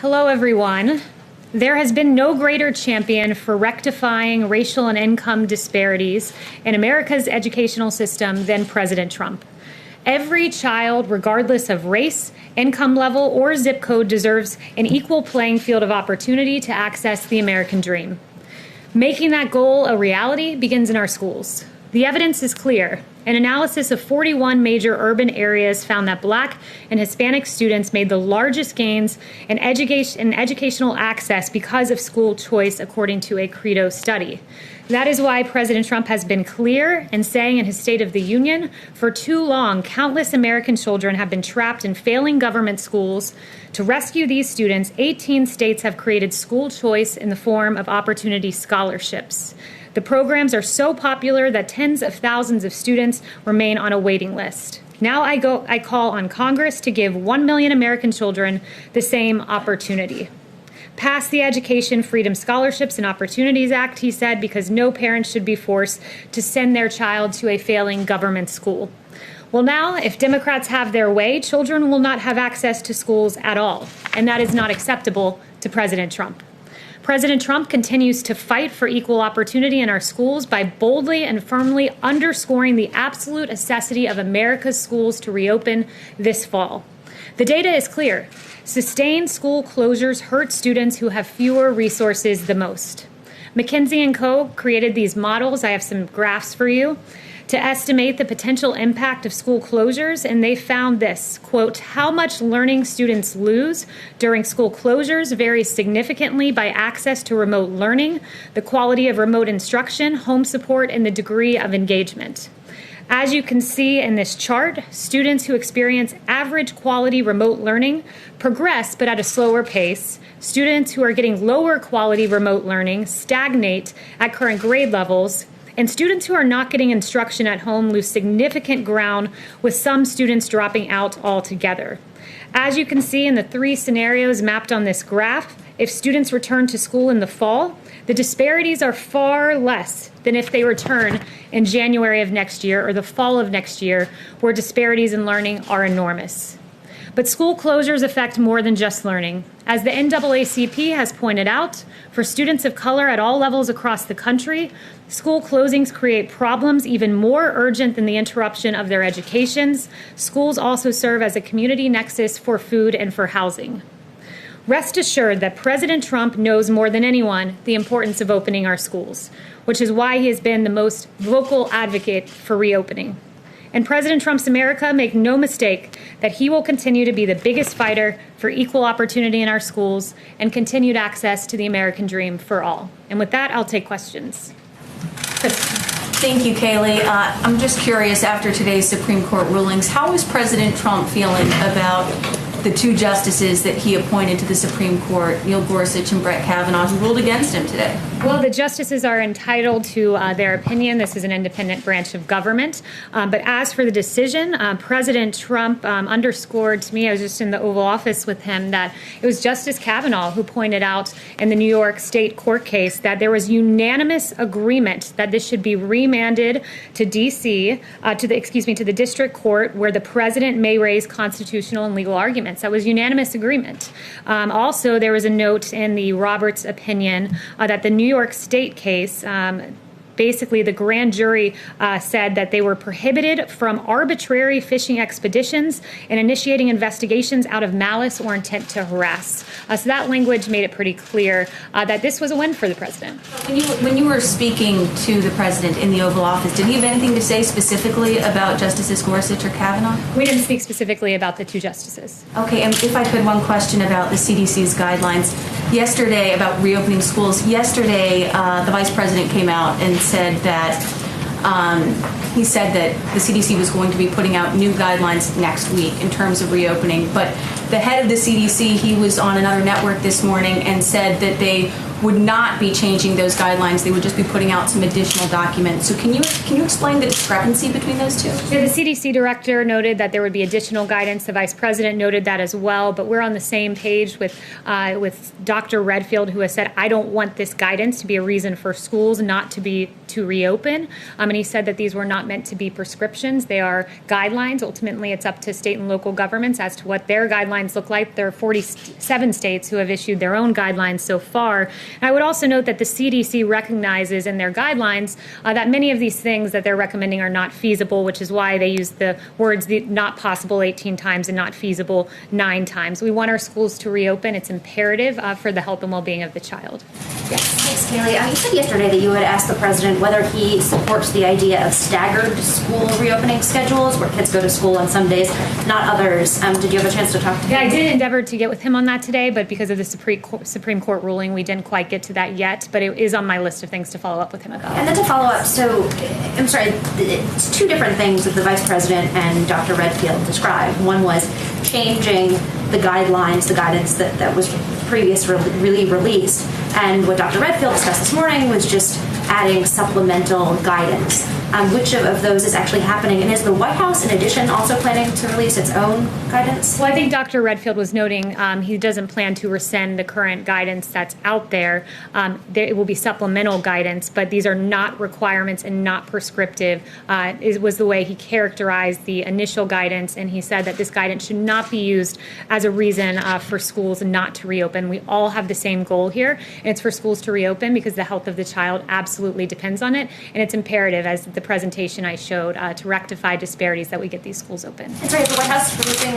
Hello, everyone. There has been no greater champion for rectifying racial and income disparities in America's educational system than President Trump. Every child, regardless of race, income level, or zip code, deserves an equal playing field of opportunity to access the American dream. Making that goal a reality begins in our schools. The evidence is clear. An analysis of 41 major urban areas found that Black and Hispanic students made the largest gains in educational access because of school choice, according to a Credo study. That is why President Trump has been clear in saying in his State of the Union, for too long, countless American children have been trapped in failing government schools. To rescue these students, 18 states have created school choice in the form of opportunity scholarships. The programs are so popular that tens of thousands of students remain on a waiting list. Now I call on Congress to give 1 million American children the same opportunity. Pass the Education Freedom Scholarships and Opportunities Act, he said, because no parent should be forced to send their child to a failing government school. Well, now, if Democrats have their way, children will not have access to schools at all, and that is not acceptable to President Trump. President Trump continues to fight for equal opportunity in our schools by boldly and firmly underscoring the absolute necessity of America's schools to reopen this fall. The data is clear. Sustained school closures hurt students who have fewer resources the most. McKinsey & Co. created these models. I have some graphs for you to estimate the potential impact of school closures, and they found this, quote, how much learning students lose during school closures varies significantly by access to remote learning, the quality of remote instruction, home support, and the degree of engagement. As you can see in this chart, students who experience average quality remote learning progress, but at a slower pace. Students who are getting lower quality remote learning stagnate at current grade levels. And students who are not getting instruction at home lose significant ground, with some students dropping out altogether. As you can see in the three scenarios mapped on this graph, if students return to school in the fall, the disparities are far less than if they return in January of next year or the fall of next year, where disparities in learning are enormous. But school closures affect more than just learning. As the NAACP has pointed out, for students of color at all levels across the country, school closings create problems even more urgent than the interruption of their educations. Schools also serve as a community nexus for food and for housing. Rest assured that President Trump knows more than anyone the importance of opening our schools, which is why he has been the most vocal advocate for reopening. In President Trump's America, make no mistake that he will continue to be the biggest fighter for equal opportunity in our schools and continued access to the American dream for all. And with that, I'll take questions. Thank you, Kayleigh. I'm just curious, after today's Supreme Court rulings, how is President Trump feeling about the two justices that he appointed to the Supreme Court, Neil Gorsuch and Brett Kavanaugh, who ruled against him today? Well, the justices are entitled to their opinion. This is an independent branch of government. But as for the decision, President Trump underscored to me, I was just in the Oval Office with him, that it was Justice Kavanaugh who pointed out in the New York State court case that there was unanimous agreement that this should be remanded to D.C., to the district court, where the president may raise constitutional and legal arguments. That was unanimous agreement. Also, there was a note in the Roberts opinion that the New York State case, basically the grand jury said that they were prohibited from arbitrary fishing expeditions and initiating investigations out of malice or intent to harass. So that language made it pretty clear that this was a win for the president. When you were speaking to the president in the Oval Office, did he have anything to say specifically about Justices Gorsuch or Kavanaugh? We didn't speak specifically about the two justices. Okay, and if I could, one question about the CDC's guidelines. Yesterday, about reopening schools, yesterday the vice president came out and said that he said that the CDC was going to be putting out new guidelines next week in terms of reopening. But the head of the CDC, he was on another network this morning and said that they would not be changing those guidelines. They would just be putting out some additional documents. So can you explain the discrepancy between those two? Yeah, the CDC director noted that there would be additional guidance. The vice president noted that as well. But we're on the same page with Dr. Redfield, who has said, I don't want this guidance to be a reason for schools not to reopen. And he said that these were not meant to be prescriptions. They are guidelines. Ultimately, it's up to state and local governments as to what their guidelines look like. There are 47 states who have issued their own guidelines so far. And I would also note that the CDC recognizes in their guidelines that many of these things that they're recommending are not feasible, which is why they use the words not possible 18 times and not feasible 9 times. We want our schools to reopen. It's imperative for the health and well-being of the child. Yes. Thanks, Kayleigh. You said yesterday that you had asked the president whether he supports the idea of staggered school reopening schedules, where kids go to school on some days, not others. Did you have a chance to talk to him? Yeah, I did endeavor to get with him on that today, but because of the Supreme Court ruling, we didn't quite get to that yet. But it is on my list of things to follow up with him about. And then to follow up, so I'm sorry, it's 2 different things that the vice president and Dr. Redfield described. One was changing the guidelines, the guidance that was previously released. And what Dr. Redfield discussed this morning was just adding supplemental guidance. Which of those is actually happening? And is the White House, in addition, also planning to release its own guidance? Well, I think Dr. Redfield was noting he doesn't plan to rescind the current guidance that's out there. It will be supplemental guidance, but these are not requirements and not prescriptive. It was the way he characterized the initial guidance, and he said that this guidance should not be used as a reason for schools not to reopen. We all have the same goal here, and it's for schools to reopen because the health of the child absolutely depends on it, and it's imperative, as the presentation I showed, to rectify disparities that we get these schools open. That's right. The White House releasing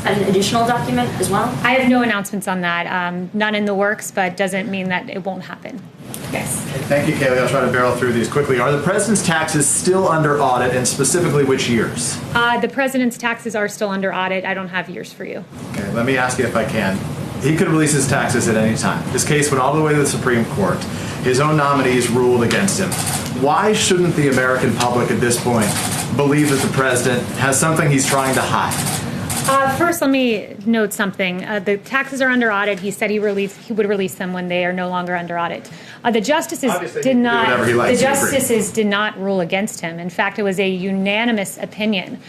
an additional document as well? I have no announcements on that. None in the works, but doesn't mean that it won't happen. Yes. Thank you, Kayleigh. I'll try to barrel through these quickly. Are the president's taxes still under audit, and specifically which years? The president's taxes are still under audit. I don't have years for you. Okay, let me ask you if I can. He could release his taxes at any time. This case went all the way to the Supreme Court. His own nominees ruled against him. Why shouldn't the American public at this point believe that the president has something he's trying to hide? First, let me note something. The taxes are under audit. He said he would release them when they are no longer under audit. The justices did not rule against him. In fact, it was a unanimous opinion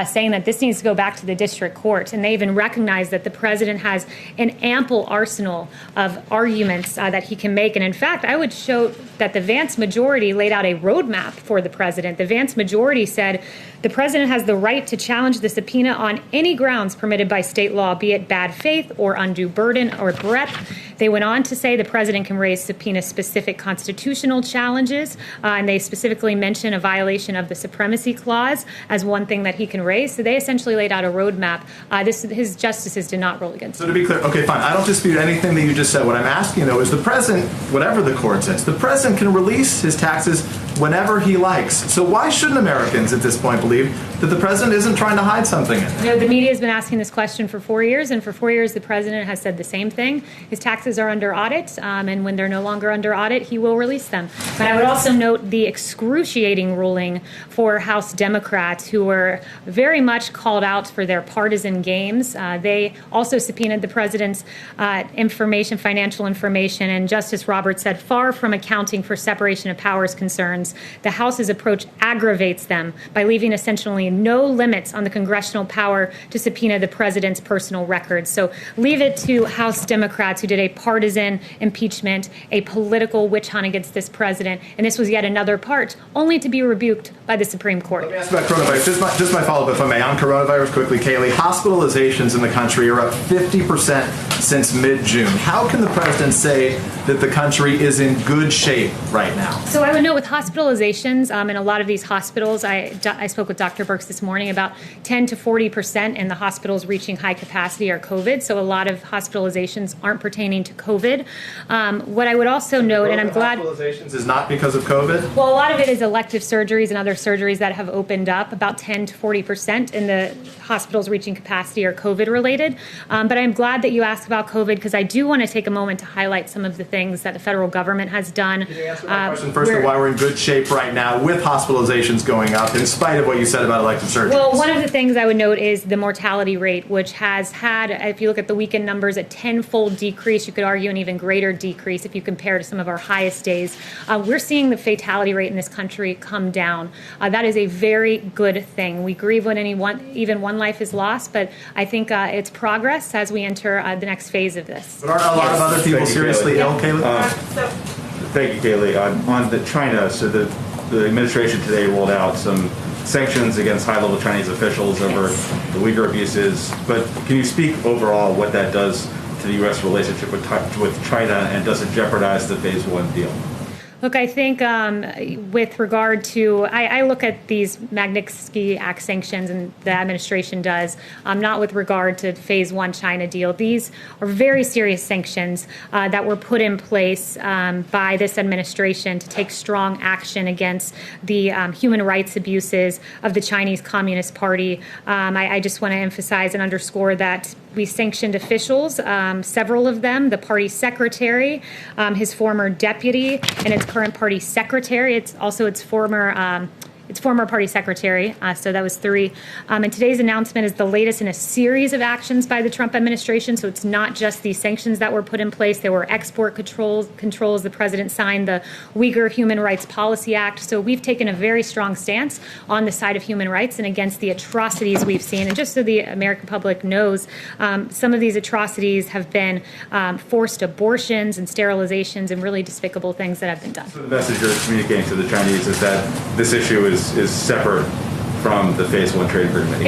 saying that this needs to go back to the district court. And they even recognized that the president has an ample arsenal of arguments that he can make. And in fact, I would show that the Vance majority laid out a roadmap for the president. The Vance majority said the president has the right to challenge the subpoena on any grounds permitted by state law, be it bad faith or undue burden or breadth. They went on to say the president can raise subpoena-specific constitutional challenges, and they specifically mention a violation of the Supremacy Clause as one thing that he can raise. So they essentially laid out a roadmap. His justices did not rule against him. So to be clear, okay, fine. I don't dispute anything that you just said. What I'm asking, though, is the president, whatever the court says, the president can release his taxes whenever he likes. So why shouldn't Americans at this point believe that the president isn't trying to hide something in there? The media has been asking this question for 4 years, and for 4 years the president has said the same thing. His taxes are under audit, and when they're no longer under audit, he will release them. But I would also note the excruciating ruling for House Democrats, who were very much called out for their partisan games. They also subpoenaed the president's financial information, and Justice Roberts said, far from accounting for separation of powers concerns, the House's approach aggravates them by leaving essentially no limits on the congressional power to subpoena the president's personal records. So leave it to House Democrats, who did a partisan impeachment, a political witch hunt against this president, and this was yet another part, only to be rebuked by the Supreme Court. Let me ask about coronavirus. Just my follow-up, if I may, on coronavirus quickly, Kayleigh. Hospitalizations in the country are up 50% since mid-June. How can the president say that the country is in good shape right now? So I would note with hospitalizations in a lot of these hospitals, I spoke with Dr. Birx this morning, about 10 to 40% in the hospitals reaching high capacity are COVID. So a lot of hospitalizations aren't pertaining to COVID. What I would also note, and I'm glad... Hospitalizations is not because of COVID? Well, a lot of it is elective surgeries and other surgeries that have opened up. About 10 to 40% in the hospitals reaching capacity are COVID related. But I'm glad that you asked about COVID, because I do want to take a moment to highlight some of the things that the federal government has done. Can you answer my question first of why we're in good shape right now with hospitalizations going up in spite of what you said about elective surgeries? Well, one of the things I would note is the mortality rate, which has had, if you look at the weekend numbers, a 10-fold decrease. You could argue an even greater decrease if you compare to some of our highest days. We're seeing the fatality rate in this country come down. That is a very good thing. We grieve when even one life is lost, but I think it's progress as we enter the next phase of this. But aren't a lot of other people seriously ill, Kayleigh? Thank you, Kayleigh. On the China, so the administration today rolled out some sanctions against high-level Chinese officials over the Uyghur abuses. But can you speak overall what that does to the U.S. relationship with China, and does it jeopardize the Phase 1 deal? Look, I think with regard to, I look at these Magnitsky Act sanctions, and the administration does, not with regard to Phase 1 China deal. These are very serious sanctions that were put in place by this administration to take strong action against the human rights abuses of the Chinese Communist Party. I just want to emphasize and underscore that we sanctioned officials, several of them, the party secretary, his former deputy, and its current party secretary. It's also its former party secretary, so that was 3. And today's announcement is the latest in a series of actions by the Trump administration, so it's not just these sanctions that were put in place. There were export controls. The president signed the Uyghur Human Rights Policy Act, so we've taken a very strong stance on the side of human rights and against the atrocities we've seen. And just so the American public knows, some of these atrocities have been forced abortions and sterilizations and really despicable things that have been done. So the message you're communicating to the Chinese is that this issue is separate from the Phase 1 trade agreement.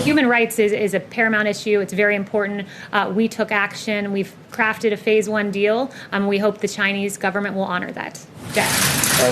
Human rights is a paramount issue. It's very important. We took action. We've crafted a Phase 1 deal. We hope the Chinese government will honor that. Jack.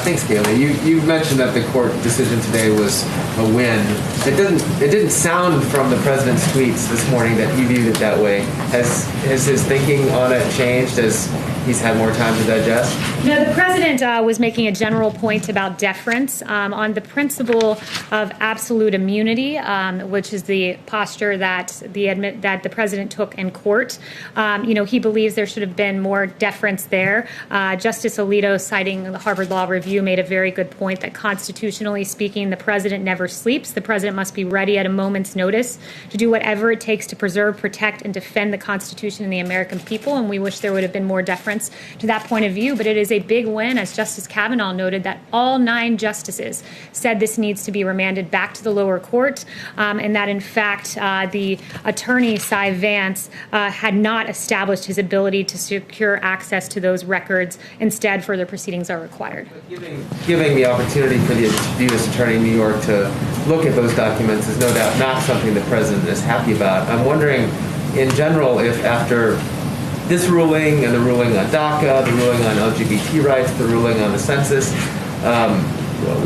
Thanks, Kayleigh. You mentioned that the court decision today was a win. It didn't sound from the president's tweets this morning that he viewed it that way. Has his thinking on it changed as he's had more time to digest? No, the president was making a general point about deference on the principle of absolute immunity, which is the posture that the president took in court. He believes there should have been more deference there. Justice Alito, citing the Harvard Law Review, made a very good point that constitutionally speaking, the president never sleeps. The president must be ready at a moment's notice to do whatever it takes to preserve, protect, and defend the Constitution and the American people. And we wish there would have been more deference to that point of view. But it is a big win, as Justice Kavanaugh noted, that all 9 justices said this needs to be remanded back to the lower court, and that in fact the attorney, Cy Vance, had not established his ability to secure access to those records. Instead, further proceedings are required. Giving the opportunity for the U.S. Attorney in New York to look at those documents is no doubt not something the president is happy about. I'm wondering, in general, if after this ruling and the ruling on DACA, the ruling on LGBT rights, the ruling on the census,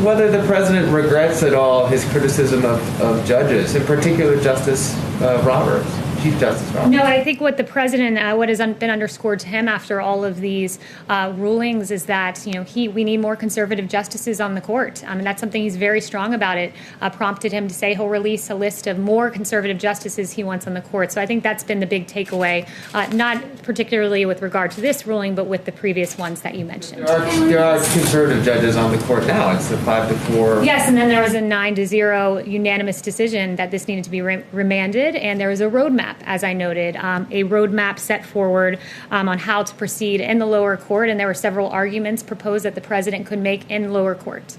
whether the president regrets at all his criticism of judges, in particular Justice Roberts. Chief Justice Roberts. No, I think what the president, what has been underscored to him after all of these rulings is that we need more conservative justices on the court. And that's something he's very strong about. It prompted him to say he'll release a list of more conservative justices he wants on the court. So I think that's been the big takeaway, not particularly with regard to this ruling, but with the previous ones that you mentioned. There are conservative judges on the court now. It's a 5-4. Yes, and then there was a 9-0 unanimous decision that this needed to be remanded, and there was a roadmap, as I noted, a roadmap set forward on how to proceed in the lower court, and there were several arguments proposed that the president could make in lower court.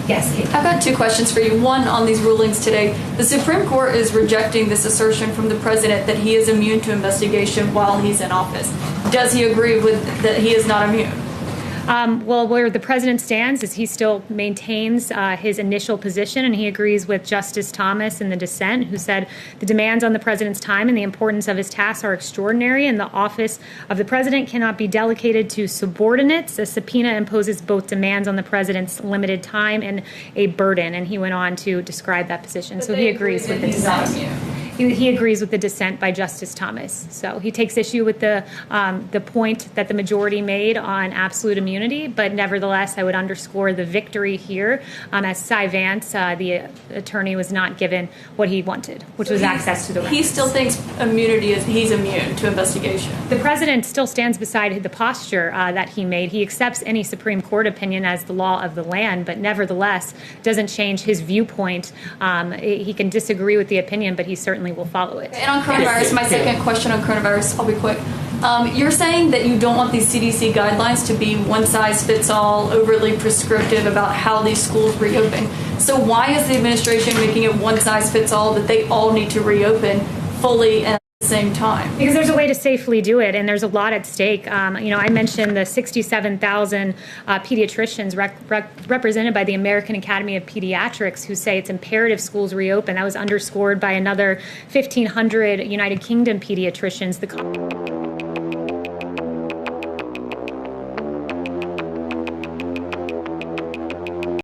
Yes, Kate. I've got 2 questions for you. One, on these rulings today, the Supreme Court is rejecting this assertion from the president that he is immune to investigation while he's in office. Does he agree with that he is not immune? Well, where the president stands is he still maintains his initial position, and he agrees with Justice Thomas in the dissent, who said the demands on the president's time and the importance of his tasks are extraordinary, and the office of the president cannot be delegated to subordinates. A subpoena imposes both demands on the president's limited time and a burden, and he went on to describe that position. So he agrees with the dissent. He agrees with the dissent by Justice Thomas. So he takes issue with the point that the majority made on absolute immunity, but nevertheless, I would underscore the victory here, as Cy Vance, the attorney, was not given what he wanted, which was access to the records. He still thinks he's immune to investigation. The president still stands beside the posture that he made. He accepts any Supreme Court opinion as the law of the land, but nevertheless doesn't change his viewpoint. He can disagree with the opinion, but he certainly will follow it. And on coronavirus, my second question on coronavirus, I'll be quick. You're saying that you don't want these CDC guidelines to be one-size-fits-all, overly prescriptive about how these schools reopen. So why is the administration making it one-size-fits-all that they all need to reopen fully and at the same time? Because there's a way to safely do it, and there's a lot at stake. I mentioned the 67,000 pediatricians represented by the American Academy of Pediatrics who say it's imperative schools reopen. That was underscored by another 1,500 United Kingdom pediatricians.